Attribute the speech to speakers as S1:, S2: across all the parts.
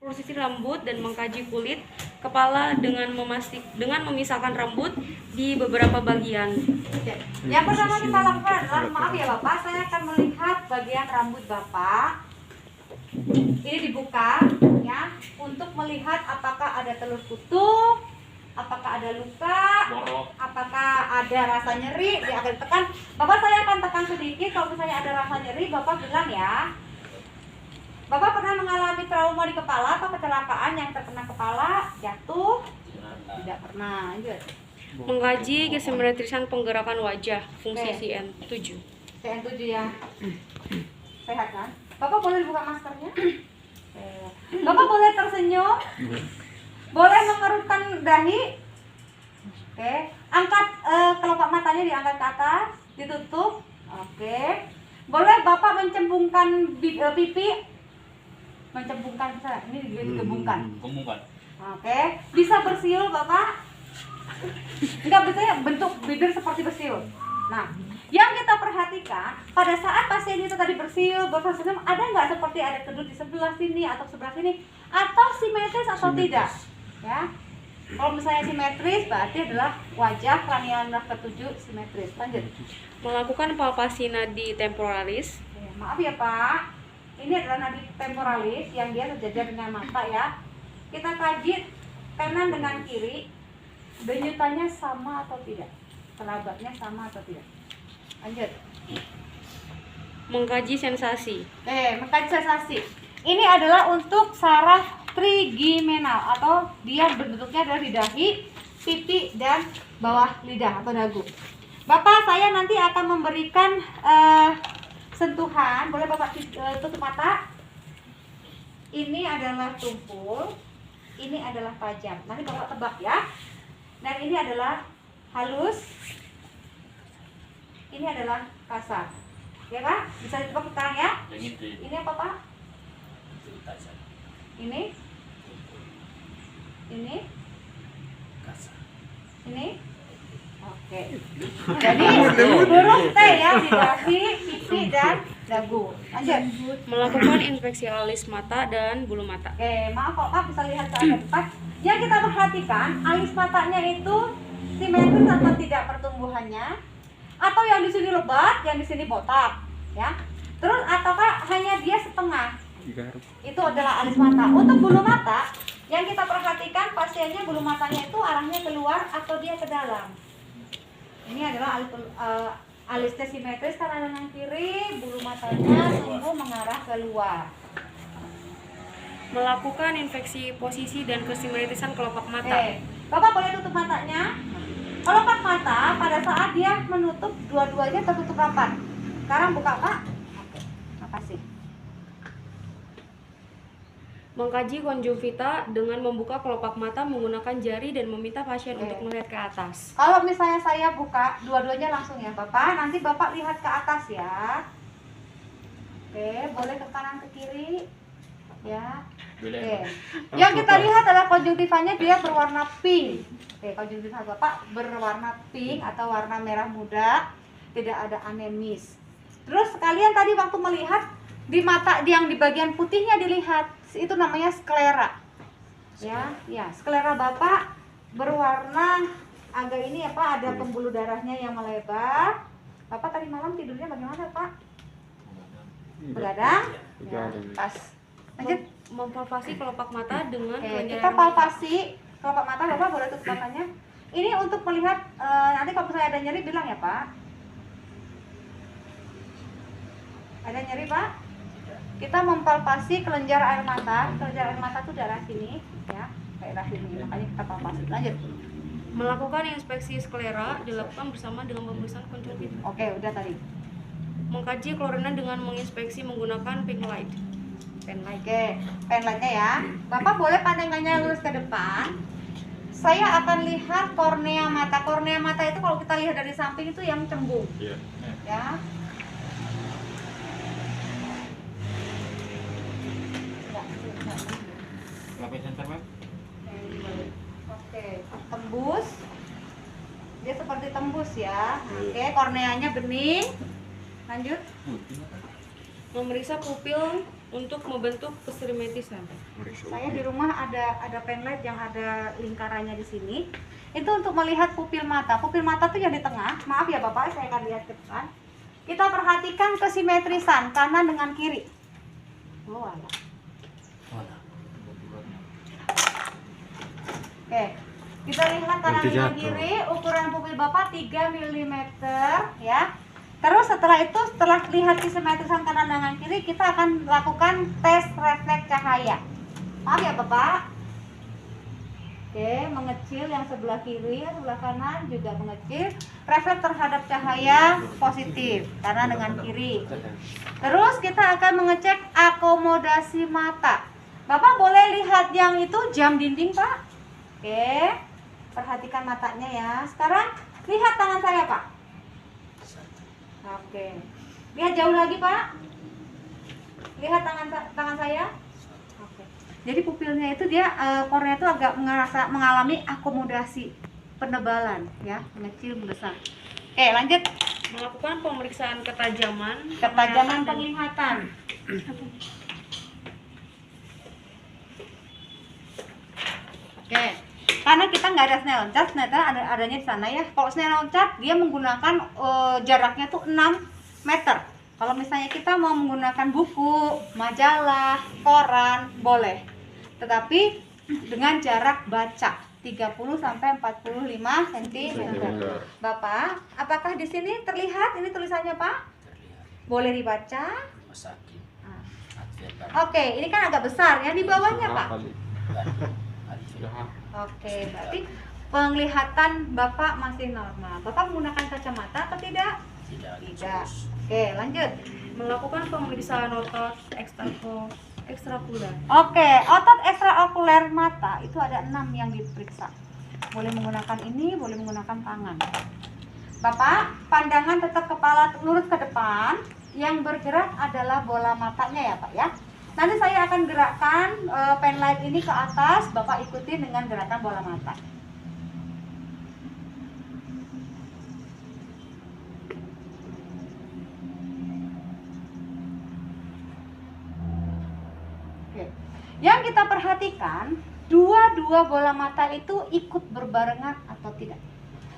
S1: posisi rambut dan mengkaji kulit kepala dengan memisahkan rambut di beberapa bagian.
S2: Yang pertama kita lakukan adalah, maaf ya Bapak, saya akan melihat bagian rambut Bapak. Ini dibuka ya, untuk melihat apakah ada telur kutub, apakah ada luka, apakah ada rasa nyeri. Dia akan tekan. Bapak, saya akan tekan sedikit. Kalau misalnya ada rasa nyeri, Bapak bilang ya. Bapak pernah mengalami trauma di kepala atau kecelakaan yang terkena kepala, jatuh? Tidak pernah. Lanjut.
S1: Mengkaji kesimetrisan penggerakan wajah, fungsi CN7.
S2: CN7 ya. Sehat kan? Bapak boleh buka maskernya? Bapak boleh tersenyum? Boleh mengerutkan dahi? Oke. Angkat kelopak matanya, diangkat ke atas, ditutup. Oke. Boleh Bapak mencembungkan pipi? Mencembungkan, bisa ini digembungkan. Oke. Bisa bersiul Bapak? Enggak, bisa bentuk bibir seperti bersiul. Nah, yang kita perhatikan pada saat pasien itu tadi bersiul, bersenyum, ada nggak seperti ada kedut di sebelah sini atau sebelah sini, atau simetris atau tidak? Ya. Kalau misalnya simetris, berarti adalah wajah kranial ke-7 simetris. Lanjut.
S1: Melakukan palpasi nadi temporalis.
S2: Maaf ya Pak, ini adalah nadi temporalis yang dia sejajar dengan mata ya. Kita kaji kanan dengan kiri, denyutannya sama atau tidak, kelabatnya sama atau tidak. Lanjut.
S1: Mengkaji sensasi.
S2: Mengkaji sensasi. Ini adalah untuk saraf trigeminal, atau dia bentuknya adalah di dahi, pipi, dan bawah lidah atau dagu. Bapak, saya nanti akan memberikan sentuhan. Boleh Bapak tutup mata. Ini adalah tumpul, ini adalah tajam. Nanti Bapak tebak ya. Dan ini adalah halus, ini adalah kasar. Ya Pak? Bisa ditebak sekarang ya? Ini apa Pak? Ini? Ini? Ini? Oke. Jadi huruf T ya, di dahi, pipi, dan dagu. Lanjut.
S1: Melakukan inspeksi alis mata dan bulu mata.
S2: Oke, maaf Pak, bisa lihat ke arah depan. Yang kita perhatikan, alis matanya itu simetris atau tidak pertumbuhannya, atau yang di sini lebat, yang di sini botak, ya. Terus ataukah hanya dia setengah? Itu adalah alis mata. Untuk bulu mata, yang kita perhatikan pasiennya bulu matanya itu arahnya keluar atau dia ke dalam. Ini adalah alisnya simetris kanan dan kiri, bulu matanya tumbuh mengarah keluar.
S1: Melakukan infeksi posisi dan kesimetrisan kelopak mata.
S2: Bapak boleh tutup matanya. Kelopak mata pada saat dia menutup, dua-duanya tertutup rapat. Sekarang buka Pak. Oke, makasih.
S1: Mengkaji konjungtiva dengan membuka kelopak mata menggunakan jari dan meminta pasien untuk melihat ke atas.
S2: Kalau misalnya saya buka, dua-duanya langsung ya Bapak. Nanti Bapak lihat ke atas ya. Oke, boleh ke kanan ke kiri. Ya. Oke. Yang kita lihat adalah konjungtivanya dia berwarna pink. Oke, konjungtiva Bapak berwarna pink atau warna merah muda, tidak ada anemis. Terus kalian tadi waktu melihat di mata yang di bagian putihnya dilihat, itu namanya sklera. Ya, sklera Bapak berwarna agak ini ya Pak, ada pembuluh darahnya yang melebar. Bapak tadi malam tidurnya bagaimana Pak? Begadang? Ya, pas. Lanjut.
S1: Mempalpasi kelopak mata dengan
S2: kita palpasi kelopak mata. Bapak boleh tutup matanya. Ini untuk melihat, nanti kalau misalnya ada nyeri bilang ya Pak. Ada nyeri Pak? Kita mempalpasi kelenjar air mata. Kelenjar air mata itu daerah sini ya, daerah sini. Makanya kita palpasi. Lanjut.
S1: Melakukan inspeksi sklera dilakukan bersama dengan pemeriksaan konjungtiva.
S2: Oke, udah tadi.
S1: Mengkaji kelorinan dengan menginspeksi menggunakan pink light.
S2: Oke, penlightnya ya. Bapak boleh pandangannya lurus ke depan. Saya akan lihat kornea mata. Kornea mata itu kalau kita lihat dari samping itu yang cembung. Ya. Oke, tembus. Dia seperti tembus ya. Oke, korneanya bening. Lanjut.
S1: Memeriksa pupil untuk membentuk kesimetrisan.
S2: Saya di rumah ada penlight yang ada lingkarannya di sini. Itu untuk melihat pupil mata. Pupil mata tuh yang di tengah. Maaf ya Bapak, saya akan lihat ke depan. Kita perhatikan kesimetrisan kanan dengan kiri. Oh, ada. Oke, kita lihat kanan dengan kiri. Ukuran pupil Bapak 3 mm ya. Terus setelah itu, setelah lihat kesimetrisan kanan dengan kiri, kita akan lakukan tes refleks cahaya. Maaf ya Bapak. Oke, mengecil yang sebelah kiri, sebelah kanan juga mengecil. Refleks terhadap cahaya positif karena dengan kiri. Terus kita akan mengecek akomodasi mata. Bapak boleh lihat yang itu jam dinding, Pak. Oke, perhatikan matanya ya. Sekarang lihat tangan saya, Pak. Oke, lihat jauh lagi, Pak. Lihat tangan saya. Oke. Jadi pupilnya itu dia kornea itu agak mengalami akomodasi penebalan ya, mengecil membesar. Oke, lanjut.
S1: Melakukan pemeriksaan ketajaman
S2: Penglihatan. Oke, karena kita nggak ada Snellen chart, adanya di sana ya. Kalau Snellen chart dia menggunakan jaraknya tuh 6 meter. Kalau misalnya kita mau menggunakan buku, majalah, koran, boleh. Tetapi dengan jarak baca 30 sampai 45 cm. Bapak, apakah di sini terlihat ini tulisannya, Pak? Boleh dibaca? Oke, ini kan agak besar ya di bawahnya, Pak. Oke, berarti penglihatan Bapak masih normal. Bapak menggunakan kacamata atau tidak? Tidak. Oke, lanjut.
S1: melakukan pemeriksaan otot ekstraokular.
S2: Oke, otot ekstraokuler mata itu ada 6 yang diperiksa. Boleh menggunakan ini, boleh menggunakan tangan. Bapak, pandangan tetap kepala lurus ke depan. Yang bergerak adalah bola matanya ya Pak ya. Nanti saya akan gerakkan penlight ini ke atas, Bapak ikuti dengan gerakan bola mata. Oke. Yang kita perhatikan, dua bola mata itu ikut berbarengan atau tidak.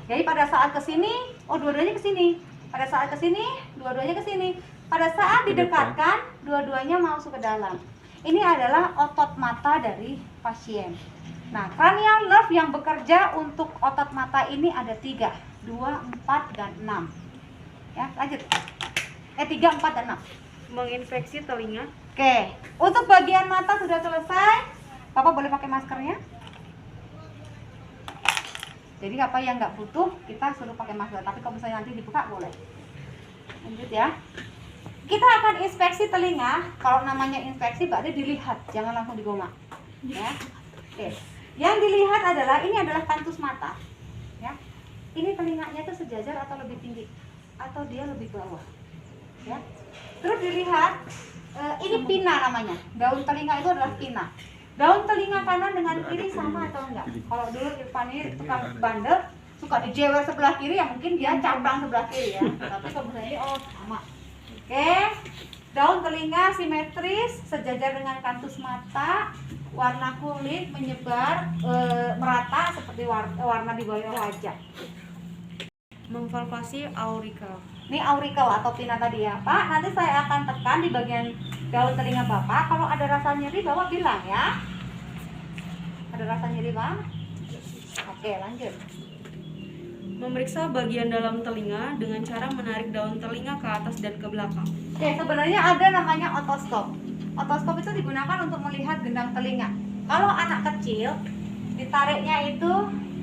S2: Jadi pada saat ke sini, oh dua-duanya ke sini. Pada saat ke sini, dua-duanya ke sini. Pada saat didekatkan, dua-duanya masuk ke dalam. Ini adalah otot mata dari pasien. Nah, cranial nerve yang bekerja untuk otot mata ini ada 3, 2, 4, dan 6. Ya, lanjut. 3, 4, dan 6.
S1: Menginfeksi telinga.
S2: Oke, untuk bagian mata sudah selesai. Bapak boleh pakai maskernya. Jadi apa yang nggak butuh, kita suruh pakai masker. Tapi kalau misalnya nanti dibuka, boleh. Lanjut ya. Kita akan inspeksi telinga. Kalau namanya inspeksi berarti dilihat, jangan langsung digoma. Ya. Oke. Yang dilihat adalah ini adalah kantus mata. Ya. Ini telinganya itu sejajar atau lebih tinggi atau dia lebih bawah. Ya. Terus dilihat ini pina namanya. Daun telinga itu adalah pina. Daun telinga kanan dengan kiri sama atau enggak? Kalau dulu Irfan ini tukang bandel suka dijewer sebelah kiri ya mungkin dia cabang sebelah kiri ya. Tapi kalau misalnya ini sama. Oke, daun telinga simetris, sejajar dengan kantus mata, warna kulit menyebar merata seperti warna di bawah wajah.
S1: Memvalvasi auricle.
S2: Ini auricle atau pina tadi ya, Pak. Nanti saya akan tekan di bagian daun telinga Bapak. Kalau ada rasa nyeri, Bapak bilang ya. Ada rasa nyeri, Pak? Oke, lanjut.
S1: Memeriksa bagian dalam telinga dengan cara menarik daun telinga ke atas dan ke belakang.
S2: Oke, sebenarnya ada namanya otoskop. Otoskop itu digunakan untuk melihat gendang telinga. Kalau anak kecil, ditariknya itu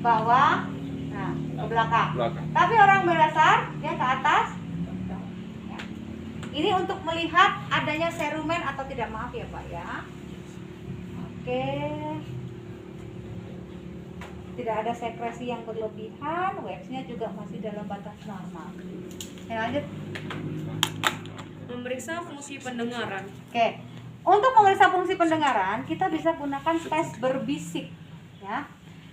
S2: bawah, nah, ke belakang. Tapi orang besar, dia ke atas. Ya. Ini untuk melihat adanya serumen atau tidak, maaf ya Pak ya. Oke. Tidak ada sekresi yang berlebihan, websnya juga masih dalam batas normal. Ya, lanjut.
S1: Memeriksa fungsi pendengaran.
S2: Oke, untuk memeriksa fungsi pendengaran kita bisa gunakan tes berbisik. Ya,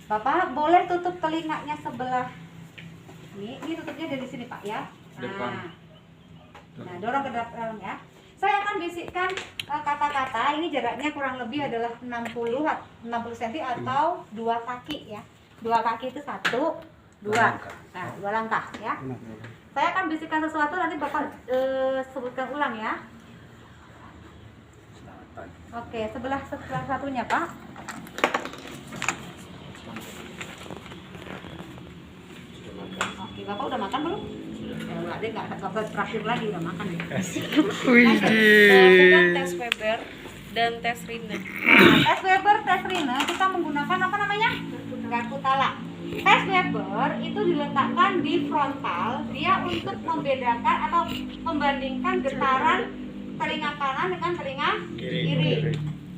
S2: Bapak boleh tutup telinganya sebelah. Ini tutupnya dari sini Pak ya. Nah, dorong ke dalam ya. Saya akan akan bisikkan kata-kata. Ini jaraknya kurang lebih adalah 60 cm atau 2 kaki ya. 2 kaki itu 1, 2. Nah, 2 langkah ya. Saya akan bisikkan sesuatu, nanti Bapak sebutkan ulang ya. Oke, sebelah satunya Pak. Oke, Bapak udah makan belum? Ya, dia nggak terakhir lagi udah makan ya.
S1: Melakukan tes Weber dan tes Rine.
S2: Nah, tes Weber, tes Rine kita menggunakan apa namanya? Garpu tala. Tes Weber itu diletakkan di frontal, dia untuk membedakan atau membandingkan getaran telinga kanan dengan telinga kiri.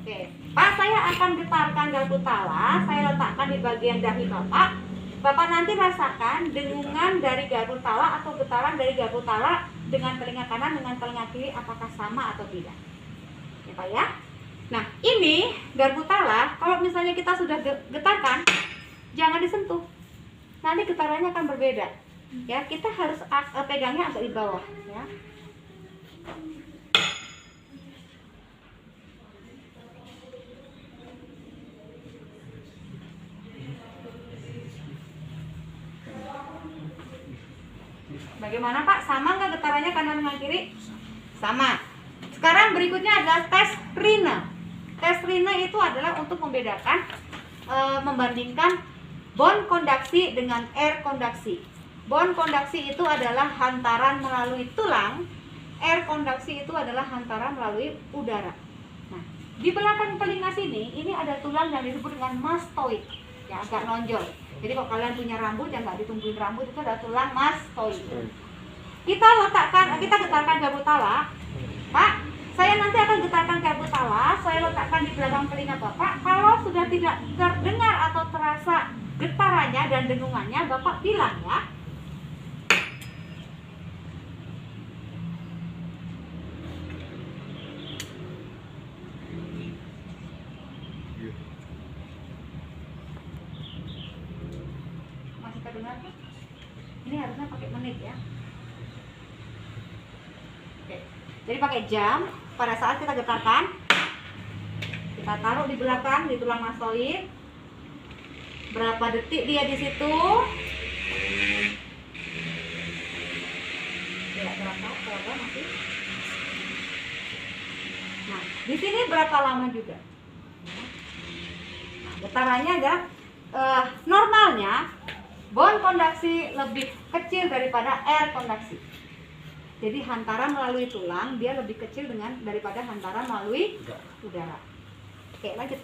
S2: Oke, Pak, saya akan getarkan garpu tala, saya letakkan di bagian dahi Bapak. Bapak nanti rasakan dengungan dari garpu tala atau getaran dari garpu tala dengan telinga kanan dengan telinga kiri apakah sama atau tidak. Ya Pak ya. Nah, ini garpu tala kalau misalnya kita sudah getarkan, jangan disentuh. Nanti getarannya akan berbeda. Ya, kita harus pegangnya agak di bawah ya. Bagaimana Pak? Sama nggak getarannya kanan dengan kiri? Sama. Sekarang berikutnya adalah tes Rine. Tes Rine itu adalah untuk membedakan, membandingkan bond kondaksi dengan air kondaksi. Bond kondaksi itu adalah hantaran melalui tulang, air kondaksi itu adalah hantaran melalui udara. Nah, di belakang telinga sini, ini ada tulang yang disebut dengan mastoid, yang agak nonjol. Jadi kalau kalian punya rambut yang nggak ditumbuhin rambut, itu ada tulang mastoid. Kita getarkan garpu tala. Pak, saya nanti akan getarkan garpu tala, saya letakkan di belakang telinga Bapak. Kalau sudah tidak terdengar atau terasa getarannya dan dengungannya, Bapak bilang ya. Masih terdengar? Ini harusnya pakai menit ya. Oke. Jadi pakai jam. Pada saat kita getarkan, kita taruh di belakang di tulang mastoid. Berapa detik dia di situ? Ya, berapa masih? Nah, di sini berapa lama juga? Nah, getarannya adalah normalnya bond kondaksi lebih kecil daripada air kondaksi. Jadi hantaran melalui tulang dia lebih kecil daripada hantaran melalui udara. Oke, lanjut.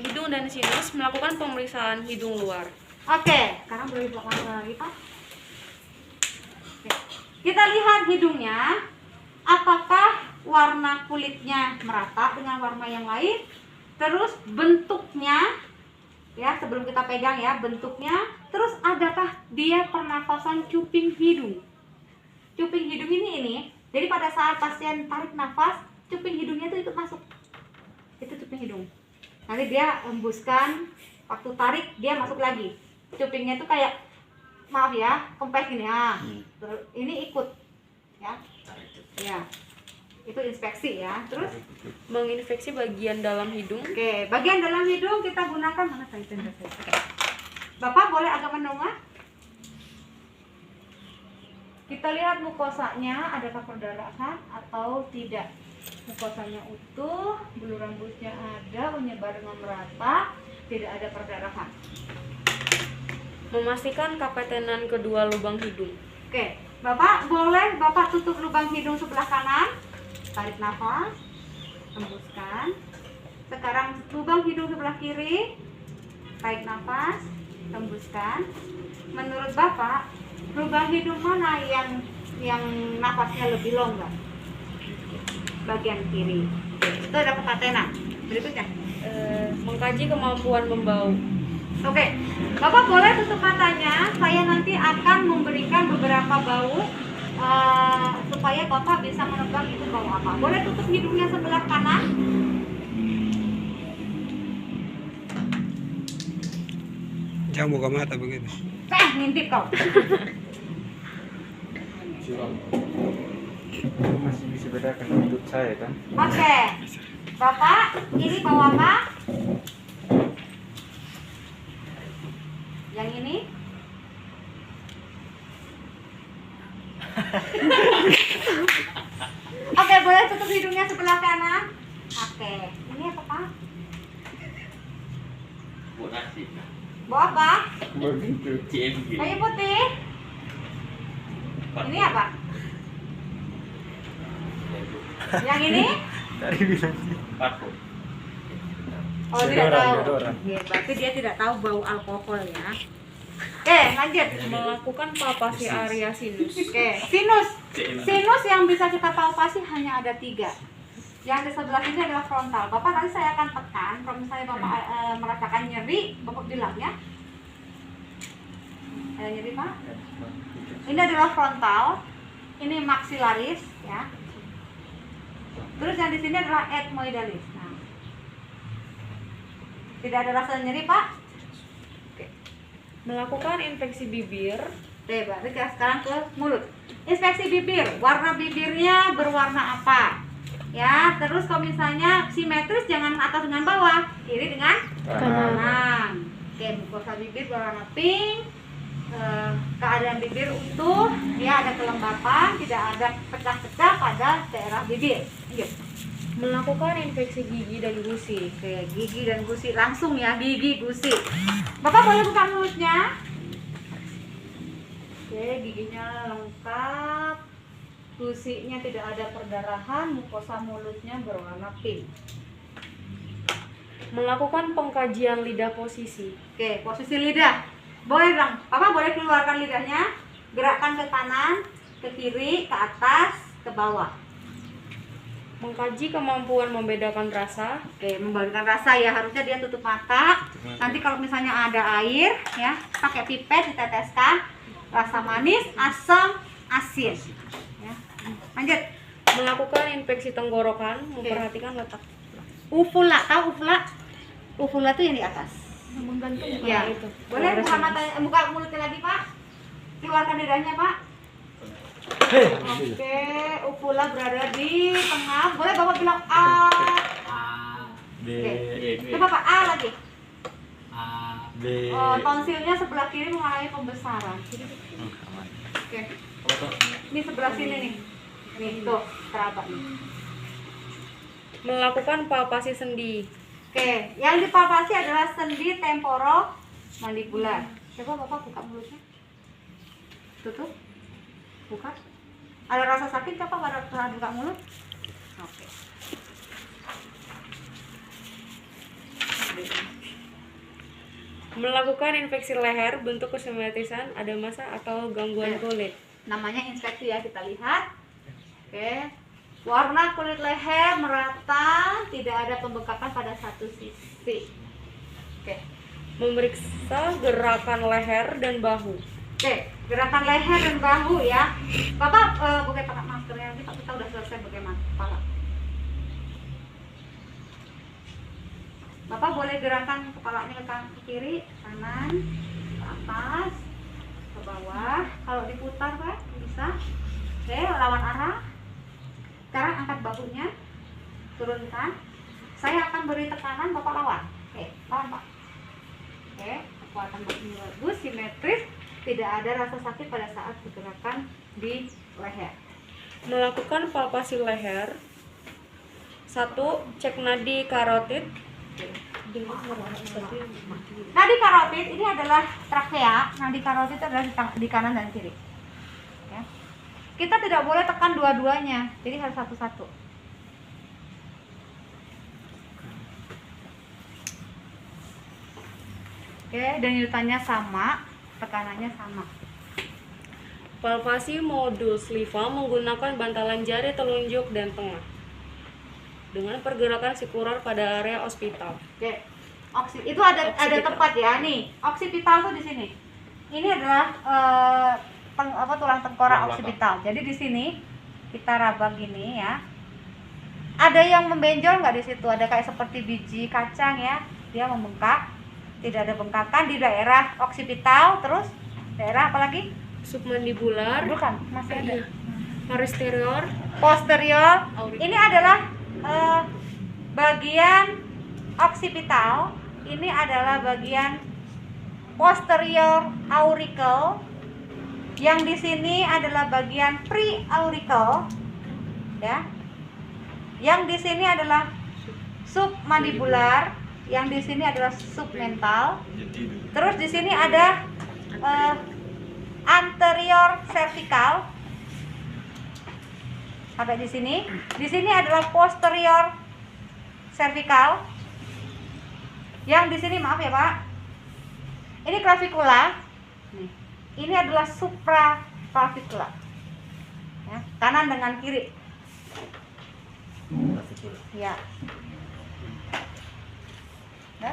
S1: Hidung dan sinus melakukan pemeriksaan hidung luar.
S2: Oke, sekarang boleh buka lagi Pak. Oke. Kita lihat hidungnya, apakah warna kulitnya merata dengan warna yang lain. Terus bentuknya, ya sebelum kita pegang ya bentuknya. Terus adakah dia pernafasan cuping hidung? Cuping hidung ini, jadi pada saat pasien tarik nafas, cuping hidungnya itu ikut masuk. Itu cuping hidung. Nanti dia hembuskan, waktu tarik dia masuk lagi. Cupingnya itu kayak, maaf ya, kempes gini ya. Ini ikut, ya. Ya, itu inspeksi ya. Terus
S1: Menginfeksi bagian dalam hidung.
S2: oke, bagian dalam hidung kita gunakan mana saya? Oke. Bapak boleh agak menengah. Kita lihat mukosanya, adakah perdarahan atau tidak. Mukosanya utuh, bulu rambutnya ada, menyebar dengan merata, tidak ada perdarahan.
S1: Memastikan kapetenan kedua lubang hidung.
S2: Oke, Bapak boleh Bapak tutup lubang hidung sebelah kanan, tarik nafas, hembuskan. Sekarang lubang hidung sebelah kiri, tarik nafas, hembuskan. Menurut Bapak, lubang hidung mana yang nafasnya lebih longgar? Bagian kiri. Itu ada kepatenan. Berikutnya.
S1: Mengkaji kemampuan membau.
S2: Oke, Bapak boleh tutup matanya. Saya nanti akan memberikan beberapa bau supaya Bapak bisa menebak itu bau apa. Boleh tutup hidungnya sebelah kanan.
S3: Jangan buka mata begitu.
S2: Ngintip kau.
S4: masih bisa bedakan untuk saya kan.
S2: Oke. Bapak, ini bawa apa? Yang ini? Oke, boleh tutup hidungnya sebelah kanan. Oke. Ini apa, Pak?
S5: Buat nasi.
S2: Bawa apa?
S4: Begitu.
S5: CMG.
S2: Kayu putih. Ini apa? Yang ini?
S4: Tadi bilang
S5: Parfum.
S2: Oh, tidak
S4: Deodoran,
S2: tahu.
S4: deodoran.
S2: Oke, berarti dia tidak tahu bau alkohol ya. Oke, lanjut.
S1: Melakukan palpasi area sinus.
S2: Oke, sinus. Sinus yang bisa kita palpasi hanya ada 3. Yang di sebelah sini adalah frontal. Bapak nanti saya akan tekan. Kalau misalnya Bapak merasakan nyeri, Bapak bilang ya. Ada nyeri, Pak? Ini adalah frontal. Ini maxillaris ya. Terus yang di sini adalah ethmoidalis. Nah, tidak ada rasa nyeri, Pak?
S1: Melakukan infeksi bibir.
S2: Oke, berarti kita sekarang ke mulut. Inspeksi bibir, warna bibirnya berwarna apa? Ya, terus kalau misalnya simetris jangan atas dengan bawah, kiri dengan kanan. Oke, mukosa bibir berwarna pink. Keadaan bibir utuh, dia ada kelembapan, tidak ada pecah-pecah pada daerah bibir. Lanjut.
S1: Melakukan infeksi gigi dan gusi.
S2: Oke, gigi dan gusi langsung ya, gigi gusi. Bapak boleh buka mulutnya? Oke, giginya lengkap. Gusinya tidak ada perdarahan, mukosa mulutnya berwarna pink.
S1: Melakukan pengkajian lidah posisi.
S2: Oke, posisi lidah. Boleh dong, Bapak boleh keluarkan lidahnya, gerakkan ke kanan, ke kiri, ke atas, ke bawah.
S1: Mengkaji kemampuan membedakan rasa.
S2: Oke, membagikan rasa ya, harusnya dia tutup mata. Nanti kalau misalnya ada air ya, pakai pipet diteteskan. Rasa manis, asam, asin. Ya. Lanjut.
S1: Melakukan infeksi tenggorokan, memperhatikan letak.
S2: Uvula, tahu uvula? Uvula itu yang di atas.
S1: Menggantung
S2: Ya,
S1: itu.
S2: boleh buka mata, buka mulutnya lagi, Pak. Keluarkan lidahnya, Pak. Oke, uvula berada di tengah. Boleh Bapak bilang A.
S4: B
S2: Coba Pak A lagi.
S4: B.
S2: Tonsilnya sebelah kiri mengalami pembesaran. Oke. Ini sebelah sini nih. Nih, tuh, teraba nih.
S1: Melakukan palpasi sendi.
S2: Oke, yang dipalpasi adalah sendi temporomandibular. Coba Bapak buka mulutnya. Tutup. Buka. Ada rasa sakit nggak Pak pada saat buka mulut? Oke.
S1: Melakukan infeksi leher, bentuk kesimetrisan, ada masa atau gangguan kulit.
S2: Namanya inspeksi ya, kita lihat. Oke. Warna kulit leher merata, tidak ada pembengkakan pada satu sisi. Oke.
S1: Memeriksa gerakan leher dan bahu.
S2: Oke, gerakan leher dan bahu ya. Bapak boleh pakai maskernya nanti Pak, kita udah selesai bagaimana kepala. Bapak boleh gerakan kepalanya ke kiri, kanan, ke atas, ke bawah. Kalau diputar Pak, bisa. Oke, lawan arah. Sekarang angkat bahunya, turunkan. Saya akan beri tekanan, Bapak lawan. Oke, lawan Pak. Oke, kekuatan bahunya bagus, simetris. Tidak ada rasa sakit pada saat pergerakan di leher.
S1: Melakukan palpasi leher. 1. Cek nadi karotid.
S2: Nadi karotid ini adalah trakea. Nadi karotid itu adalah di kanan dan kiri. Ya. Kita tidak boleh tekan dua-duanya, jadi harus satu-satu. Oke, dan nyutannya sama, tekanannya sama.
S1: Palpasi modus liva menggunakan bantalan jari telunjuk dan tengah. Dengan pergerakan sikular pada area ospital.
S2: Oke. Itu ada
S1: Oksipital.
S2: tempat ya nih. Oksipital tuh di sini. Ini adalah tulang tengkorak oksipital. Jadi di sini kita raba gini ya. Ada yang membenjol nggak di situ? Ada kayak seperti biji kacang ya. Dia membengkak. Tidak ada bengkakan di daerah oksipital. Terus daerah apa lagi?
S1: Submandibular.
S2: Bukan, masih ada. posterior. Ini adalah bagian occipital. Ini adalah bagian posterior auricle. Yang di sini adalah bagian pre-auricle, ya. Yang di sini adalah submandibular, yang di sini adalah submental. Terus di sini ada anterior cervical. Sampai di sini. Di sini adalah posterior cervical. Yang di sini maaf ya, Pak. Ini clavicula. Nih. Ini adalah supraclavicular. Ya, kanan dengan kiri. Ya. Ya.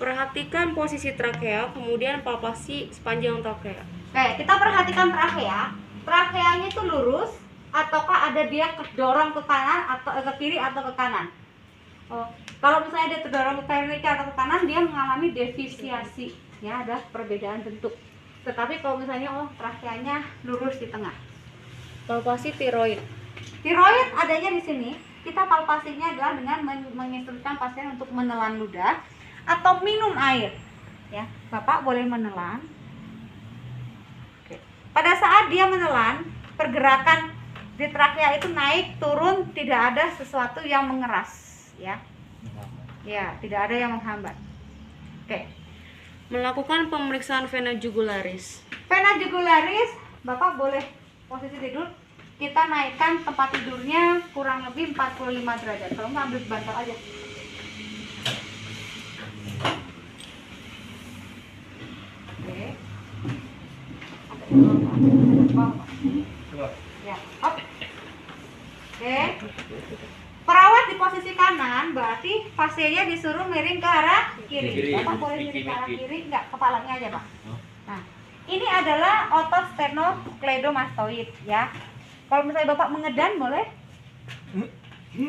S1: Perhatikan posisi trakea, kemudian palpasi sepanjang trakea.
S2: Oke, kita perhatikan trakea. Trakeanya itu lurus ataukah ada dia kedorong ke kanan atau ke kiri atau ke kanan? Oh, kalau misalnya dia terdorong ke kiri atau ke kanan, dia mengalami defisiasi. Ya, ada perbedaan bentuk. Tetapi kalau misalnya trakeanya lurus di tengah.
S1: Palpasi tiroid.
S2: Tiroid adanya di sini. Kita palpasinya adalah dengan menginstruksikan pasien untuk menelan ludah atau minum air. Ya, Bapak boleh menelan. Oke. Pada saat dia menelan, pergerakan di trakea itu naik turun, tidak ada sesuatu yang mengeras, ya. Ya, tidak ada yang menghambat. Oke.
S1: Melakukan pemeriksaan vena jugularis.
S2: Vena jugularis, Bapak boleh posisi tidur. Kita naikkan tempat tidurnya kurang lebih 45 derajat. Kalau nggak ambil bantal aja. Oke. Ya, oke. Oke. Perawat di posisi kanan, berarti pasiennya disuruh miring ke arah kiri. Bapak boleh miring ke arah kiri, enggak, kepalanya aja, Pak. Nah, ini adalah otot sternocleidomastoid, ya. Kalau misalnya Bapak mengedan, boleh?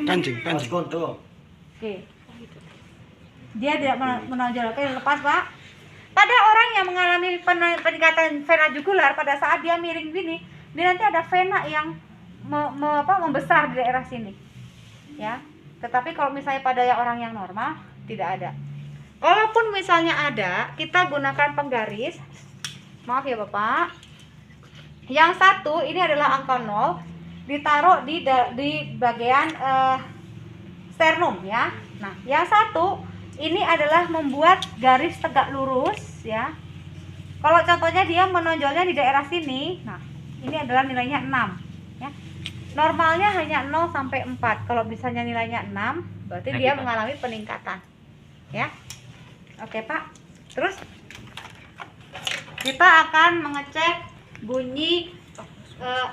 S3: Pancing.
S2: Oke. Dia tidak menonjol. Oke, lepas, Pak. Pada orang yang mengalami peningkatan vena jugular, pada saat dia miring gini, dia nanti ada vena yang membesar di daerah sini. Ya, tetapi kalau misalnya pada orang yang normal tidak ada. Kalaupun misalnya ada, kita gunakan penggaris. Maaf ya Bapak. Yang satu ini adalah angka 0, ditaruh di bagian sternum ya. Nah, yang satu ini adalah membuat garis tegak lurus ya. Kalau contohnya dia menonjolnya di daerah sini, nah ini adalah nilainya 6 ya. Normalnya hanya 0 sampai 4. Kalau misalnya nilainya 6, berarti dia mengalami peningkatan. Ya. Oke, Pak. Terus kita akan mengecek bunyi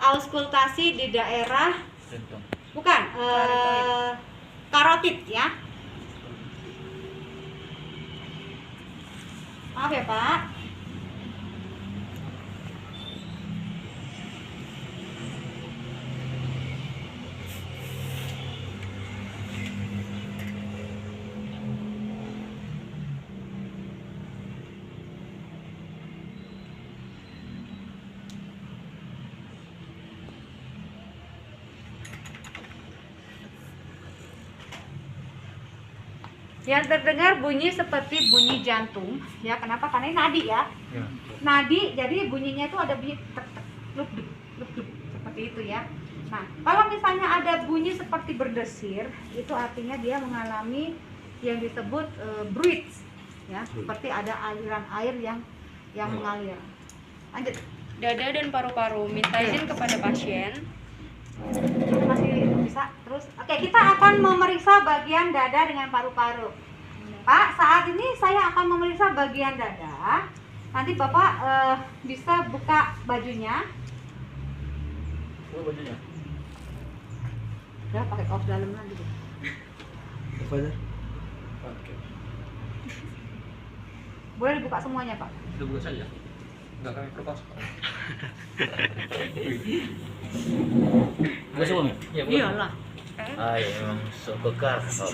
S2: auskultasi di daerah karotid ya. Maaf ya, Pak. Yang terdengar bunyi seperti bunyi jantung, ya. Kenapa? Karena ini nadi ya. Nadi, jadi bunyinya itu ada bunyi tek tek, luk duk, seperti itu ya. Nah, kalau misalnya ada bunyi seperti berdesir, itu artinya dia mengalami yang disebut bruit, ya. Seperti ada aliran air yang mengalir. Lanjut.
S1: Dada dan paru-paru. Minta izin kepada pasien.
S2: Masih bisa terus. Oke, kita akan memeriksa bagian dada dengan paru-paru. Pak, saat ini saya akan memeriksa bagian dada. Nanti Bapak bisa buka bajunya.
S4: Bajunya.
S2: Ya, pakai kaos dalam lagi.
S3: Apa aja?
S4: Oke.
S2: Boleh dibuka semuanya, Pak.
S4: Sudah buka saja. Enggak kami perpas.
S5: Buka semua nih?
S4: Iya,
S1: Iyalah.
S5: Ah ya memang so bekar kau.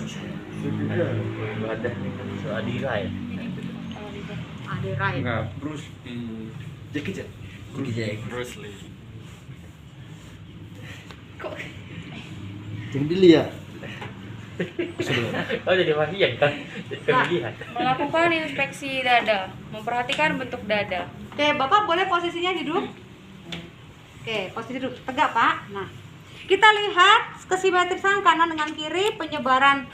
S5: Ibadah so adira ya.
S2: Ada right.
S4: Enggak, Bruce di
S5: Jackie Chan. Jackie Chan.
S4: Bruce Lee.
S3: Jadi dilihat.
S5: Oh jadi bagian kan? Jadi
S1: Nah,
S5: pemilihan.
S1: melakukan inspeksi dada, memperhatikan bentuk dada.
S2: Oke, Bapak boleh posisinya duduk. Oke, posisi duduk tegak, Pak. Nah, kita lihat kesimetrisan kanan dengan kiri, penyebaran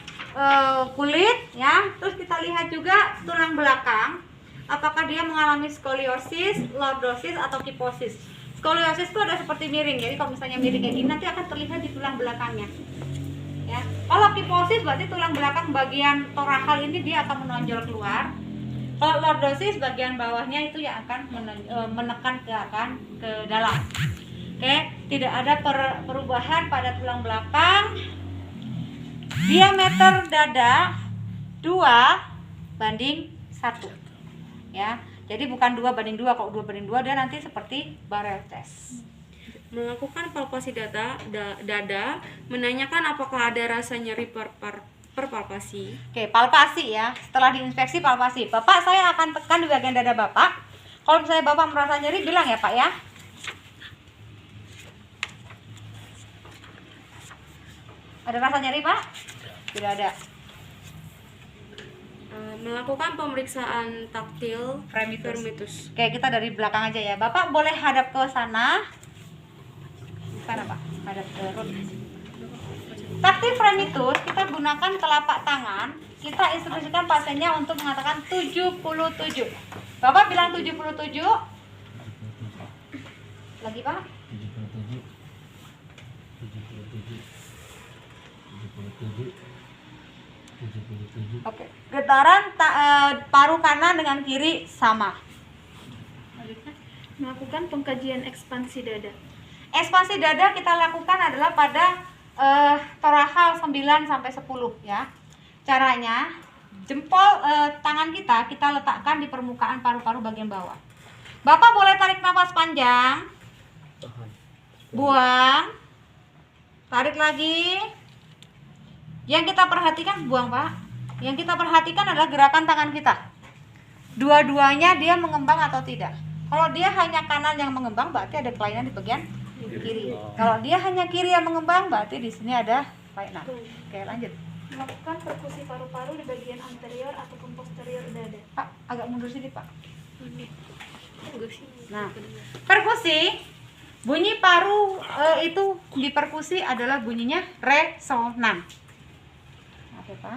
S2: kulit, ya. Terus kita lihat juga tulang belakang. Apakah dia mengalami skoliosis, lordosis, atau kiposis? Skoliosis itu ada seperti miring, jadi kalau misalnya miring kayak gini nanti akan terlihat di tulang belakangnya. Ya. Kalau kiposis berarti tulang belakang bagian torakal ini dia akan menonjol keluar. Kalau lordosis bagian bawahnya itu yang akan menekan ke dalam. Oke, tidak ada perubahan pada tulang belakang. Diameter dada 2:1. Ya. Jadi bukan 2:2. Kalau 2:2 dia nanti seperti barrel chest.
S1: Melakukan palpasi dada, menanyakan apakah ada rasa nyeri per palpasi.
S2: Oke, palpasi ya. Setelah diinspeksi palpasi. Bapak, saya akan tekan di bagian dada Bapak. Kalau misalnya Bapak merasa nyeri, bilang ya Pak ya. Ada rasa nyeri Pak? Tidak ada.
S1: Melakukan pemeriksaan taktil vermitus.
S2: Oke, kita dari belakang aja ya. Bapak boleh hadap ke sana. Sana Pak, hadap ke root. Taktil vermitus kita gunakan telapak tangan. Kita instruksikan pasiennya untuk mengatakan 77. Bapak bilang 77. Lagi Pak? 77. Oke, getaran paru kanan dengan kiri sama.
S6: Melakukan pengkajian ekspansi dada.
S2: Ekspansi dada kita lakukan adalah pada torakal 9 sampai 10 ya. Caranya jempol tangan kita letakkan di permukaan paru-paru bagian bawah. Bapak boleh tarik nafas panjang. Buang. Tarik lagi. Yang kita perhatikan, buang Pak. Yang kita perhatikan adalah gerakan tangan kita. Dua-duanya dia mengembang atau tidak. Kalau dia hanya kanan yang mengembang, berarti ada kelainan di bagian kiri. Kalau dia hanya kiri yang mengembang, berarti di sini ada kelainan. Oke, lanjut.
S6: Melakukan perkusi paru-paru di bagian anterior ataupun posterior dada.
S2: Pak, agak mundur sini Pak. Nah, perkusi, bunyi paru itu di perkusi adalah bunyinya resonan. Oke Pak.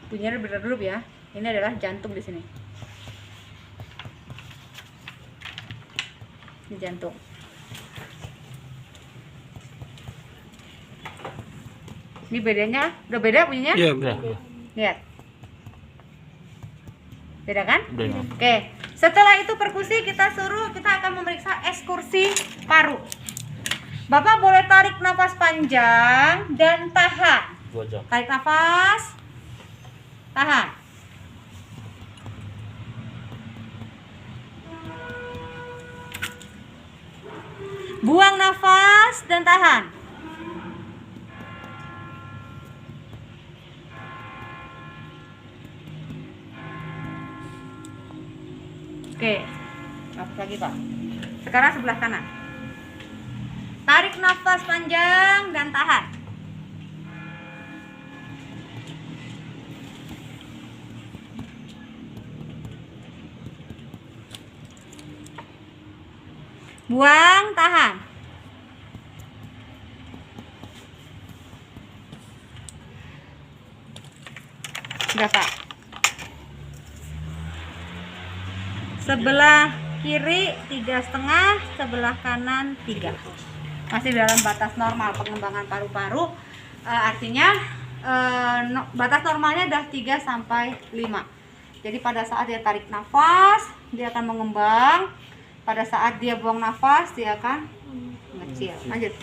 S2: Bunyinya berderup ya. Ini adalah jantung di sini. Ini jantung. Ini bedanya, udah beda bunyinya?
S3: Iya,
S2: Lihat. Beda kan?
S5: Beda.
S2: Oke. Setelah itu perkusi kita akan memeriksa ekskursi paru. Bapak boleh tarik nafas panjang dan tahan.
S5: 2 jam.
S2: Tarik nafas. Tahan. Buang nafas dan tahan. Oke. Nafas lagi, Pak. Sekarang sebelah kanan. Tarik nafas panjang dan tahan. Buang, tahan. Sudah Pak. Sebelah kiri 3,5, sebelah kanan 3. Masih dalam batas normal pengembangan paru-paru. Artinya batas normalnya adalah 3 sampai 5. Jadi pada saat dia tarik nafas, dia akan mengembang. Pada saat dia buang nafas, dia akan mengecil. Lanjut.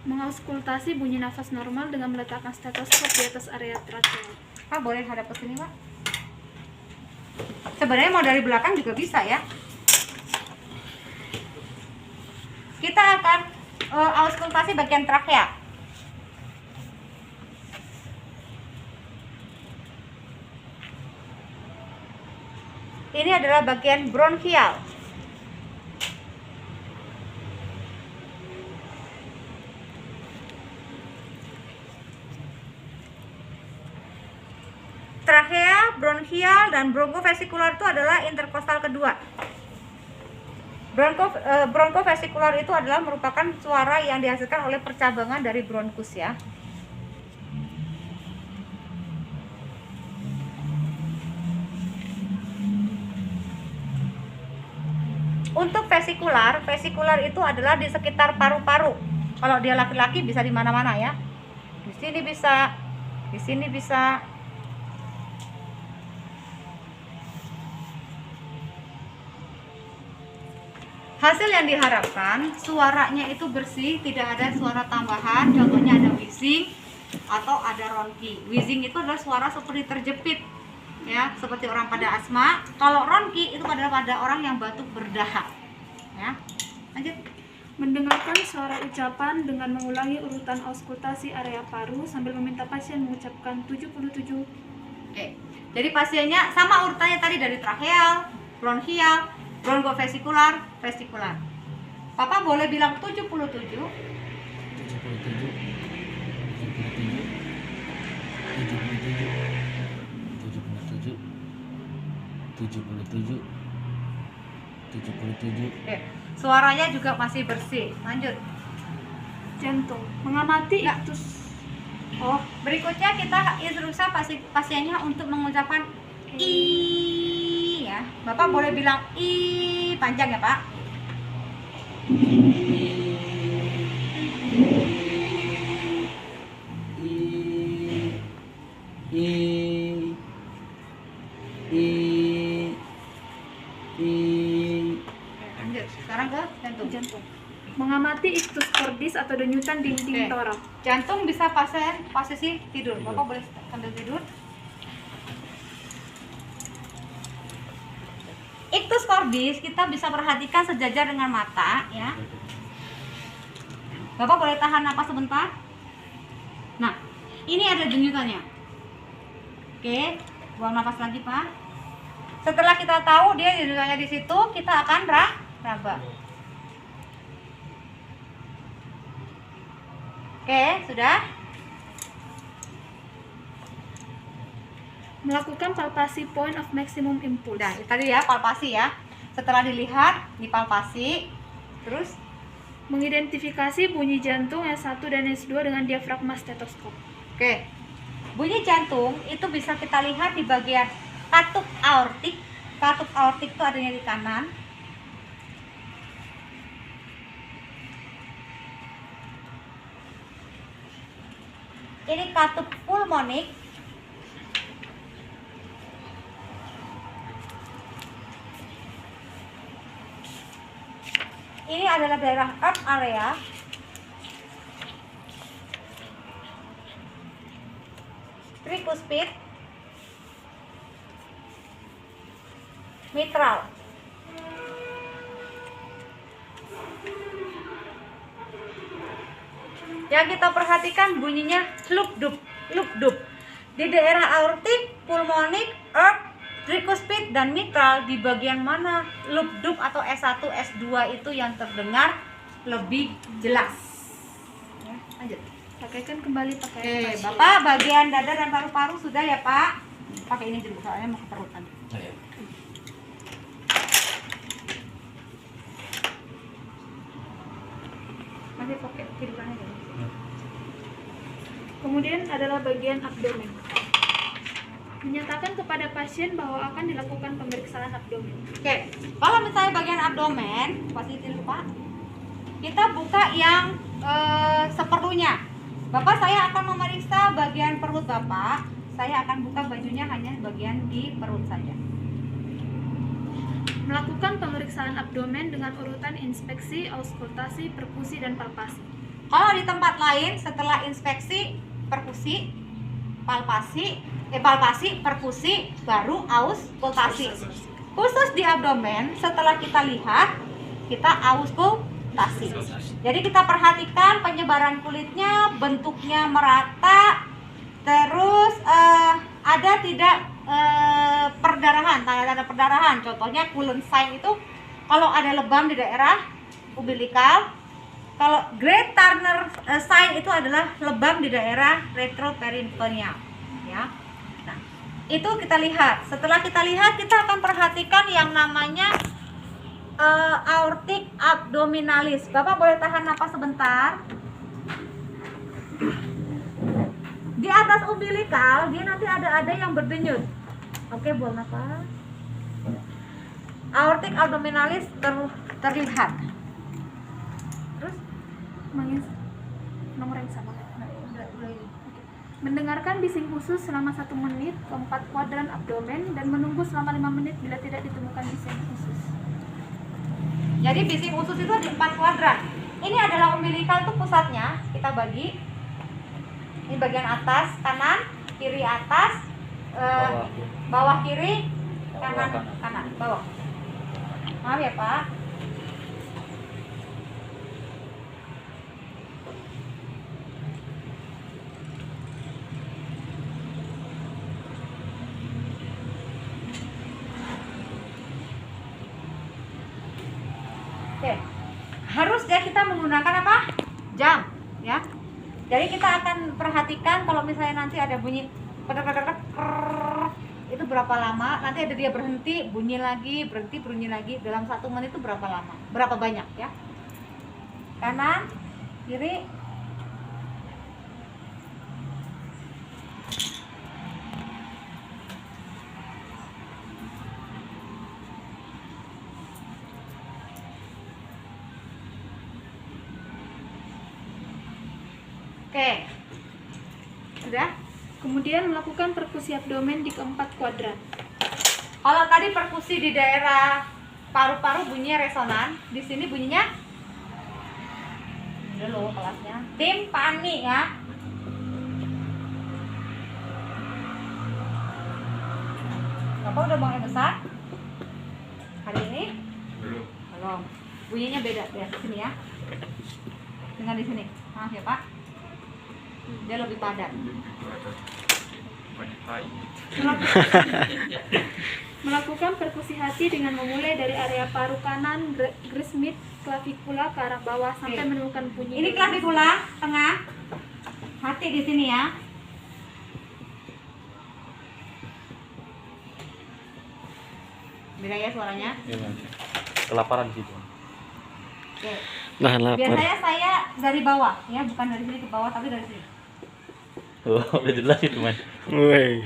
S6: Mengauskultasi bunyi nafas normal dengan meletakkan stetoskop di atas area tracheal.
S2: Pak, boleh hadap ke sini, Pak? Sebenarnya mau dari belakang juga bisa ya. Kita akan auskultasi bagian trakea. Ini adalah bagian bronkial. Trakea, bronkial, dan bronkofesikular itu adalah interkostal kedua. Bronkofesikular itu adalah merupakan suara yang dihasilkan oleh percabangan dari bronkus ya. Untuk vesikular itu adalah di sekitar paru-paru. Kalau dia laki-laki bisa di mana-mana ya. Di sini bisa, di sini bisa. Hasil yang diharapkan suaranya itu bersih, tidak ada suara tambahan. Contohnya ada wheezing atau ada ronki. Wheezing itu adalah suara seperti terjepit, ya, seperti orang pada asma. Kalau ronki itu adalah pada orang yang batuk berdahak. Ya, lanjut.
S6: Mendengarkan suara ucapan dengan mengulangi urutan auskultasi area paru sambil meminta pasien mengucapkan 77.
S2: Oke. Jadi pasiennya sama urutannya tadi dari tracheal, bronkial, bronkofesikular, vesikular. Papa boleh bilang 77.
S5: 77.
S2: Oke. Suaranya juga masih bersih. Lanjut.
S6: Jantung. Mengamati
S2: Ya.
S6: iktus.
S2: Oh, berikutnya kita instruksi pasiennya untuk mengucapkan i ya. Bapak boleh bilang i panjang ya, Pak. Lanjut. Sekarang ke jantung.
S6: Jantung. Mengamati iktus cordis atau denyutan dinding
S2: Oke.
S6: torak.
S2: Jantung bisa posisi tidur. Bapak boleh sambil tidur. Iktus cordis kita bisa perhatikan sejajar dengan mata ya. Bapak boleh tahan napas sebentar. Nah, ini ada denyutannya. Oke, buang napas lagi, Pak. Setelah kita tahu dia denyutannya di situ, kita akan raba. Oke, sudah.
S6: Melakukan palpasi point of maximum impulse.
S2: Nah, itu tadi ya palpasi ya. Setelah dilihat, dipalpasi, terus
S6: Mengidentifikasi bunyi jantung S1 dan S2 dengan diafragma stetoskop.
S2: oke. Bunyi jantung itu bisa kita lihat di bagian katup aortik. Katup aortik itu adanya di kanan. Ini katup pulmonik. Ini adalah daerah heart area. Tricuspid, mitral. Yang kita perhatikan bunyinya lub-dub. Di daerah aortik, pulmonik, earth, tricuspid, dan mitral, di bagian mana lub-dub atau S1, S2 itu yang terdengar lebih jelas. Ya, lanjut.
S6: Pakaikan kembali
S2: Oke,
S6: pakaian pasien.
S2: Bapak bagian dada dan paru-paru sudah ya, Pak? Pakai ini dulu, soalnya mau ke perut nanti. Masih pakai tiduran aja.
S6: Kemudian adalah bagian abdomen. Menyatakan kepada pasien bahwa akan dilakukan pemeriksaan abdomen.
S2: Oke, kalau misalnya bagian abdomen, posisi dulu, Pak. Kita buka yang seperlunya. Bapak, saya akan memeriksa bagian perut Bapak. Saya akan buka bajunya hanya bagian di perut saja.
S6: Melakukan pemeriksaan abdomen dengan urutan inspeksi, auskultasi, perkusi, dan palpasi.
S2: Kalau di tempat lain setelah inspeksi, perkusi, palpasi, perkusi, baru auskultasi. Khusus di abdomen, setelah kita lihat, kita auskultasi. Jadi kita perhatikan penyebaran kulitnya, bentuknya merata, terus ada tidak perdarahan, tanda-tanda perdarahan. Contohnya Cullen sign itu kalau ada lebam di daerah umbilikal. Kalau Great Turner sign itu adalah lebam di daerah retroperitoneal, ya. Nah, itu kita lihat. Setelah kita lihat, kita akan perhatikan yang namanya aortic abdominalis. Bapak boleh tahan napas sebentar. Di atas umbilikal dia nanti ada yang berdenyut. Oke, boleh napas. Aortic abdominalis terlihat. Terus
S6: nomor yang sama. Mendengarkan bising khusus selama 1 menit ke 4 kuadran abdomen dan menunggu selama 5 menit bila tidak ditemukan bising khusus.
S2: Jadi bising usus itu di 4 kuadran. Ini adalah umbilikal tuh pusatnya. Kita bagi. Ini bagian atas kanan, kiri atas, bawah kiri, kanan, bawah. Maaf ya Pak. Oke, harusnya kita menggunakan apa? Jam, ya. Jadi kita akan perhatikan kalau misalnya nanti ada bunyi itu berapa lama, nanti ada dia berhenti, bunyi lagi, berhenti, bunyi lagi. Dalam 1 menit itu berapa lama, berapa banyak, ya. Kanan, kiri. Oke, sudah.
S6: Kemudian melakukan perkusi abdomen di keempat kuadran.
S2: Kalau tadi perkusi di daerah paru-paru bunyinya resonan, di sini bunyinya dulu kelasnya timpani, ya. Bapak udah bangun besar hari ini? Belum. Bunyinya beda ya di sini, ya, dengan di sini. Maaf ya Pak, dia lebih padat.
S6: Melakukan perkusi hati dengan memulai dari area paru kanan, Grismith, klavikula ke arah bawah sampai menemukan bunyi.
S2: Ini klavikula tengah, hati di sini, ya. Beda ya suaranya.
S5: Kelaparan gitu.
S2: Oke.
S3: Nah, lapar.
S2: Biasanya saya dari bawah, ya, bukan dari sini ke bawah, tapi dari sini.
S5: Oh, udah jelas itu, Mas.
S3: Woi,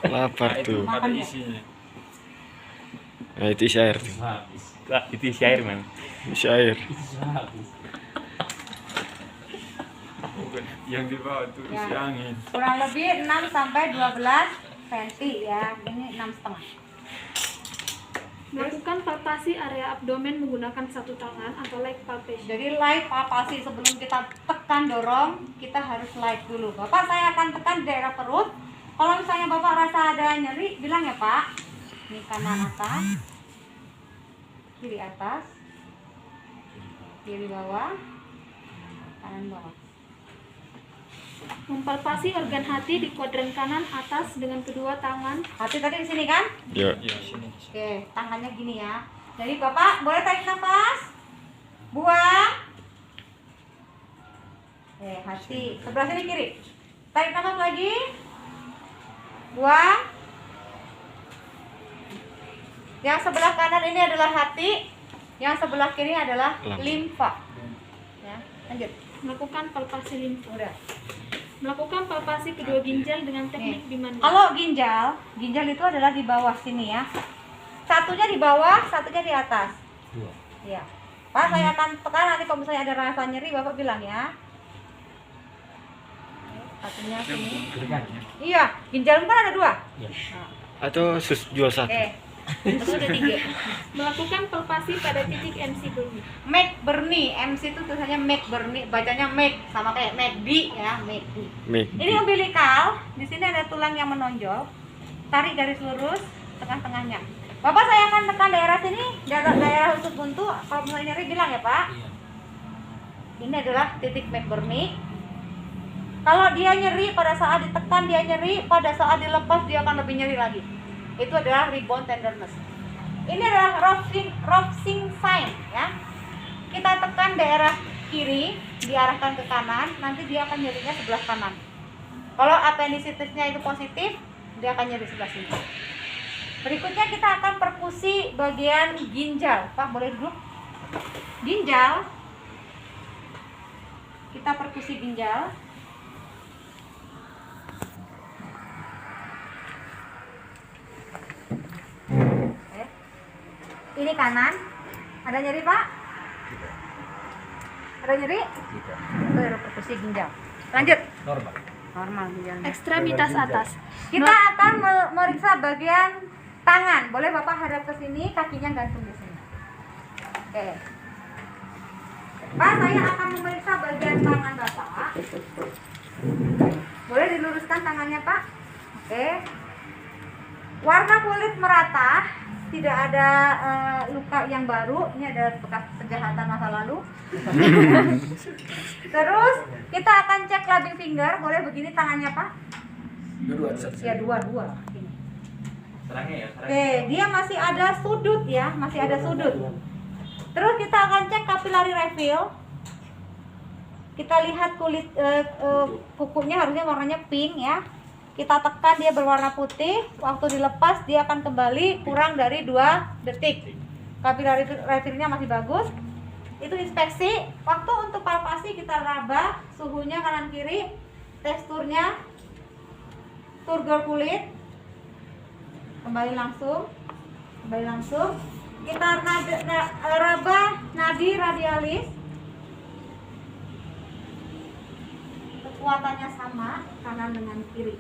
S3: lapar tuh.
S2: Makan ya.
S3: Nah, itu isi air tuh.
S5: Wah, itu isi air, Man.
S3: Isi air.
S4: Yang di bawah itu
S2: Ya.
S4: isi angin.
S2: Kurang lebih 6 sampai 12 cm, ya. Ini 6,5.
S6: Melakukan palpasi area abdomen menggunakan 1 tangan atau leg palpation.
S2: Jadi light palpasi, sebelum kita tekan dorong, kita harus light dulu. Bapak, saya akan tekan di daerah perut. Kalau misalnya Bapak rasa ada nyeri, bilang ya Pak. Ini kanan atas, kiri atas, kiri bawah, kanan bawah.
S6: Mempalpasi organ hati di kuadran kanan atas dengan kedua tangan.
S2: Hati tadi di sini kan?
S3: Ya.
S4: Iya, sini.
S2: Oke, tangannya gini ya. Jadi Bapak boleh tarik nafas, buang. Hati sebelah sini kiri. Tarik nafas lagi, buang. Yang sebelah kanan ini adalah hati, yang sebelah kiri adalah limfa. Ya, lanjut.
S6: Melakukan palpasi limfa.
S2: Udah.
S6: Melakukan palpasi kedua ginjal dengan teknik Biman.
S2: Kalau ginjal itu adalah di bawah sini, ya. Satunya di bawah, satunya di atas. Iya. Pak, saya akan tekan, nanti kalau misalnya ada rasa nyeri Bapak bilang ya. Satunya sini. Iya, ginjal kan ada 2.
S3: Atau jual 1.
S2: Oke. Itu udah 3.
S6: Melakukan palpasi pada titik MC Burney.
S2: McBurney, MC itu tulisannya McBurney, bacanya Mac sama kayak McD ya, McD. Ini umbilikal, di sini ada tulang yang menonjol. Tarik garis lurus tengah-tengahnya. Bapak, saya akan tekan daerah sini, daerah lutut buntu. Kalau misalnya nyeri bilang ya Pak. Ini adalah titik McBurney. Kalau dia nyeri pada saat ditekan dia nyeri, pada saat dilepas dia akan lebih nyeri lagi. Itu adalah rebound tenderness. Ini adalah Rovsing sign ya. Kita tekan daerah kiri, diarahkan ke kanan, nanti dia akan nyerinya sebelah kanan. Kalau appendicitisnya itu positif, dia akan nyeri sebelah sini. Berikutnya kita akan perkusi bagian ginjal. Pak, boleh duduk? Ginjal. Kita perkusi ginjal. Oke. Ini kanan. Ada nyeri, Pak? Ada nyeri?
S5: Tidak.
S2: Itu adalah perkusi ginjal. Lanjut.
S4: Normal.
S2: Normal ginjalnya.
S6: Ekstremitas atas.
S2: Kita akan meriksa bagian tangan. Boleh Bapak hadap ke sini, kakinya gantung di sini. Oke. Pak, saya akan memeriksa bagian tangan Bapak. Boleh diluruskan tangannya, Pak? Oke. Warna kulit merata, tidak ada luka yang baru. Ini ada bekas kejahatan masa lalu. Terus kita akan cek clubbing finger. Boleh begini tangannya, Pak?
S4: Dua.
S2: Ya, dua. Ini.
S5: Serangnya ya,
S2: Oke, dia masih ada sudut ya, masih ada sudut. Terus kita akan cek capillary refill. Kita lihat kulit kukunya harusnya warnanya pink ya. Kita tekan dia berwarna putih. Waktu dilepas dia akan kembali kurang dari 2 detik. Capillary refillnya masih bagus. Itu inspeksi. Waktu untuk palpasi kita raba suhunya kanan kiri, teksturnya, turgor kulit. Kembali langsung. Kita raba nadi radialis. Kekuatannya sama kanan dengan kiri.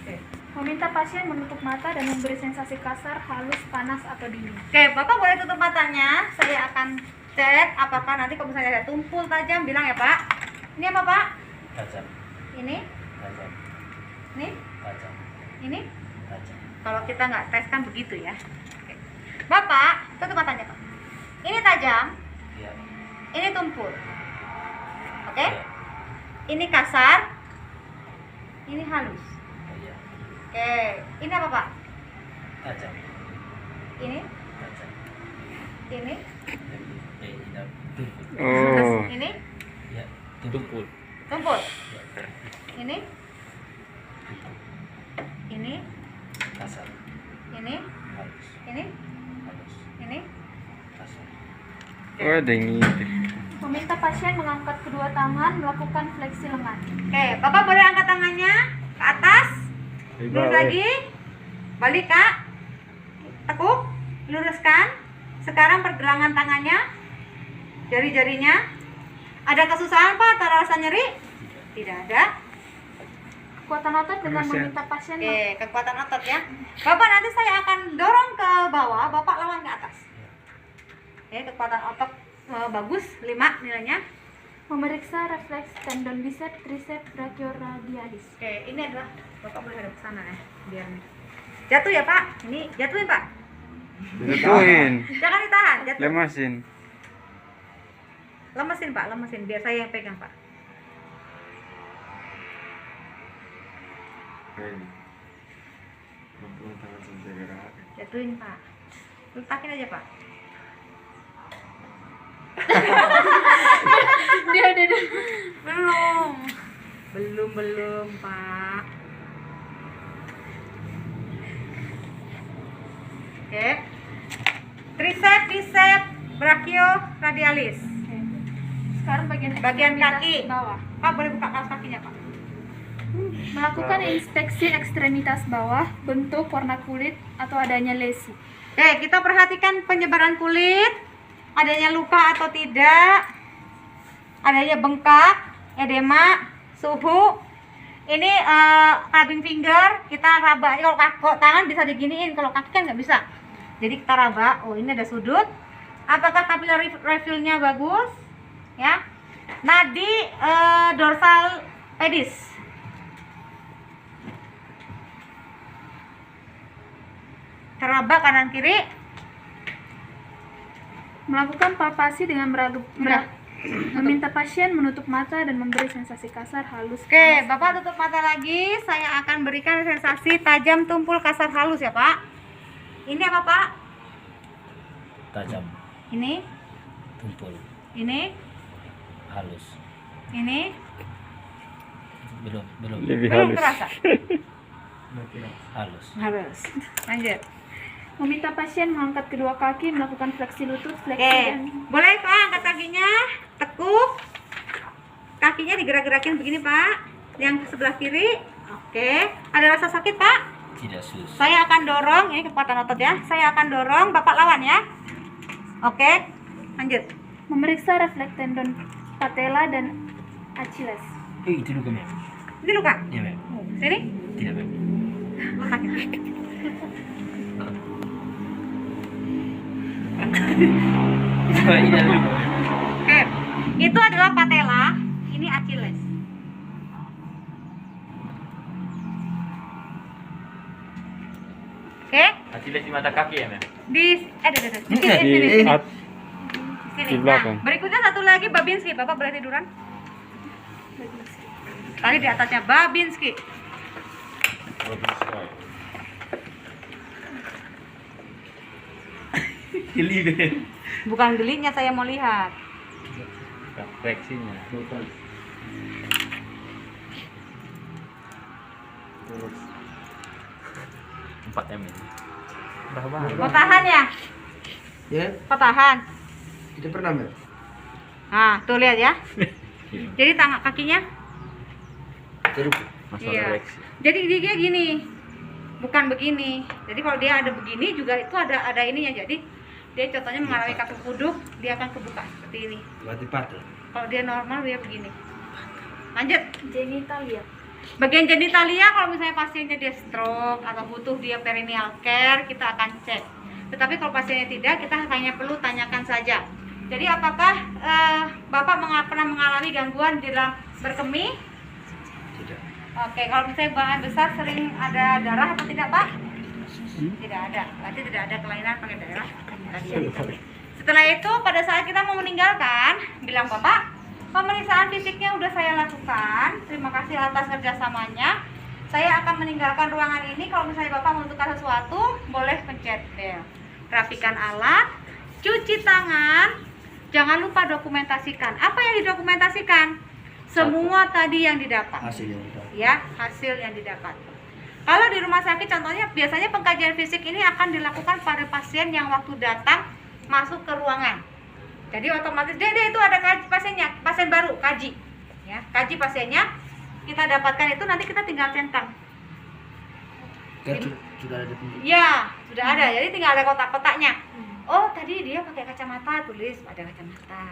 S2: Oke.
S6: Meminta pasien menutup mata dan memberi sensasi kasar, halus, panas, atau dingin.
S2: Oke, Bapak boleh tutup matanya. Saya akan cek apakah nanti kalau misalnya ada tumpul tajam bilang ya, Pak. Ini apa, Pak?
S5: tajam,
S2: Ini?
S5: tajam,
S2: Ini?
S5: tajam,
S2: Ini?
S5: tajam.
S2: Kalau kita nggak tes kan begitu ya. Oke. Bapak, tutup matanya, Pak. Ini tajam,
S5: Iya.
S2: ini tumpul. Oke?
S5: Iya.
S2: Ini kasar, ini halus.
S5: Iya.
S2: Oke, ini apa, Pak?
S5: Tajam,
S2: Ini,
S5: tajam.
S2: ini,
S5: Tidak.
S3: Oh.
S2: ini,
S5: Ya.
S3: Tumpul.
S2: tumpul.
S5: Ya.
S2: Ini, ini,
S5: Kasar,
S2: ini,
S5: halus,
S2: ini,
S5: halus,
S2: ini.
S5: kasar.
S3: Oh, ada yang gitu.
S6: Meminta pasien mengangkat kedua tangan, melakukan fleksi lengan.
S2: Oke, Bapak boleh angkat tangannya ke atas. Lurus lagi. Balik, Kak. Tekuk, luruskan. Sekarang pergelangan tangannya, jari-jarinya. Ada kesusahan, Pak? Atau rasa nyeri? Tidak ada.
S6: Kekuatan otot dengan meminta pasien
S2: Oke, kekuatan otot ya. Bapak nanti saya akan dorong ke bawah, Bapak lawan ke atas. Oke, kekuatan otot bagus, 5 nilainya.
S6: memeriksa refleks tendon bicep, tricep, brachioradialis.
S2: Oke, ini adalah Bapak boleh hadap ke sana ya, biar jatuh ya, Pak. Ini jatuhin, Pak.
S3: Jatuhin.
S2: Jangan ditahan, jatuh.
S3: Lemasin.
S2: Lemesin, Pak, lemesin biar saya yang pegang, Pak. Jatuhin, Pak. Letakin aja, Pak.
S6: Dia
S2: Belum, Pak. Oke. Tricep, bicep, brachioradialis.
S6: sekarang bagian
S2: Bagian
S6: ekstremitas
S2: kaki.
S6: bawah.
S2: Pak, boleh buka kaos kakinya, Pak.
S6: Melakukan inspeksi ekstremitas bawah, bentuk, warna kulit, atau adanya lesi.
S2: Oke, kita perhatikan penyebaran kulit, adanya luka atau tidak, adanya bengkak, edema, suhu. Ini clubbing finger, kita raba. Kalau tangan bisa diginiin, kalau kaki kan nggak bisa. Jadi kita raba. Oh, ini ada sudut. Apakah capillary refill-nya bagus? Ya. Nadi dorsal pedis. Teraba kanan kiri.
S6: Melakukan palpasi dengan Meminta pasien menutup mata dan memberi sensasi kasar, halus.
S2: Oke, Bapak tutup mata lagi. Saya akan berikan sensasi tajam, tumpul, kasar, halus ya, Pak. Ini apa, Pak?
S5: Tajam,
S2: Ini,
S5: tumpul,
S2: ini,
S5: halus.
S2: ini.
S5: Belum
S3: Lebih
S2: Belum
S3: halus.
S2: terasa.
S5: halus.
S2: Halus. Lanjut.
S6: Meminta pasien mengangkat kedua kaki, melakukan fleksi lutut, fleksi
S2: Oke,
S6: dan
S2: boleh Pak angkat kakinya, tekuk. Kakinya digerak-gerakin begini Pak. Yang sebelah kiri. Oke. Ada rasa sakit Pak?
S5: Tidak sus.
S2: Saya akan dorong, ini kekuatan otot ya. Saya akan dorong, Bapak lawan ya. Oke. Lanjut.
S6: memeriksa refleks tendon patella dan Achilles.
S5: Itu luka, Mem.
S2: Ini luka.
S5: Iya, Mem.
S2: Sini.
S5: Tidak, Mem.
S2: Oh, sakit.
S5: Ini ada luka, Mem.
S2: Oke. Itu adalah patella, ini Achilles. Oke.
S5: Achilles di mata kaki ya, Mem.
S2: Di sini.
S3: Di at-
S2: Sini.
S3: di belakang.
S2: Nah, berikutnya satu lagi Babinski. Bapak boleh tiduran? Tadi di atasnya Babinski.
S5: Geli, Mem.
S2: Bukan gelinya saya mau lihat.
S3: Refleksinya.
S5: Empat M ini. Berapa?
S2: Mau tahan ya?
S4: Ya,
S2: Kau tahan.
S4: itu pernah Mem.
S2: Nah, tuh lihat ya. Jadi tangan kakinya.
S4: Terus
S3: Masalah
S2: Iya.
S3: refleksi.
S2: Jadi dia gini. Bukan begini. Jadi kalau dia ada begini juga itu ada ininya. Jadi dia contohnya mengalami kaki kuduk, dia akan kebuka seperti ini.
S4: berarti patah.
S2: Kalau dia normal dia begini. Lanjut.
S6: Genitalia.
S2: Bagian genitalia kalau misalnya pasiennya dia stroke atau butuh dia perineal care, kita akan cek. Tetapi kalau pasiennya tidak, kita hanya perlu tanyakan saja. Jadi apakah Bapak pernah mengalami gangguan di dalam berkemih?
S4: Tidak.
S2: Oke, kalau misalnya bahan besar sering ada darah atau tidak Pak? Tidak ada, berarti tidak ada kelainan pada darah. Setelah itu pada saat kita mau meninggalkan, bilang Bapak, pemeriksaan fisiknya udah saya lakukan. Terima kasih atas kerjasamanya. Saya akan meninggalkan ruangan ini. Kalau misalnya Bapak membutuhkan sesuatu, boleh pencet bel. Rapikan alat, cuci tangan. Jangan lupa dokumentasikan. Apa yang didokumentasikan? Semua tadi yang didapat.
S4: Hasil yang udah.
S2: Ya, hasil yang didapat. Kalau di rumah sakit contohnya biasanya pengkajian fisik ini akan dilakukan pada pasien yang waktu datang masuk ke ruangan. Jadi otomatis dia itu ada pasiennya, pasien baru kaji. Ya, kaji pasiennya kita dapatkan itu nanti kita tinggal centang.
S4: Kan sudah ada penjelasan.
S2: Ya, sudah ada. Jadi tinggal ada kotak-kotaknya. Oh, tadi dia pakai kacamata, tulis ada kacamata.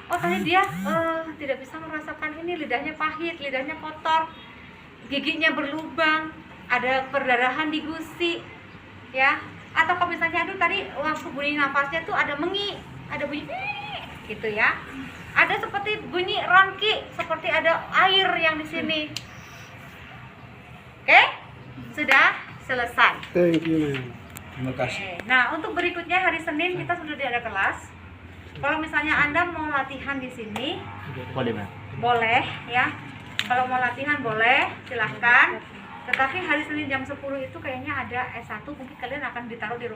S2: Oh, tadi dia tidak bisa merasakan ini, lidahnya pahit, lidahnya kotor, giginya berlubang, ada perdarahan di gusi, ya. Atau kalau misalnya aduh tadi waktu bunyi nafasnya tuh ada mengi, ada bunyi gitu ya. Ada seperti bunyi ronki, seperti ada air yang di sini. Oke? Sudah selesai.
S4: Thank you, Mem. Terima kasih.
S2: Oke. Nah, untuk berikutnya hari Senin kita sudah ada kelas. Kalau misalnya Anda mau latihan di sini,
S5: Boleh, Mem.
S2: boleh ya. Kalau mau latihan boleh, silahkan. Tetapi hari Senin jam 10 itu kayaknya ada S1, mungkin kalian akan ditaruh di ruang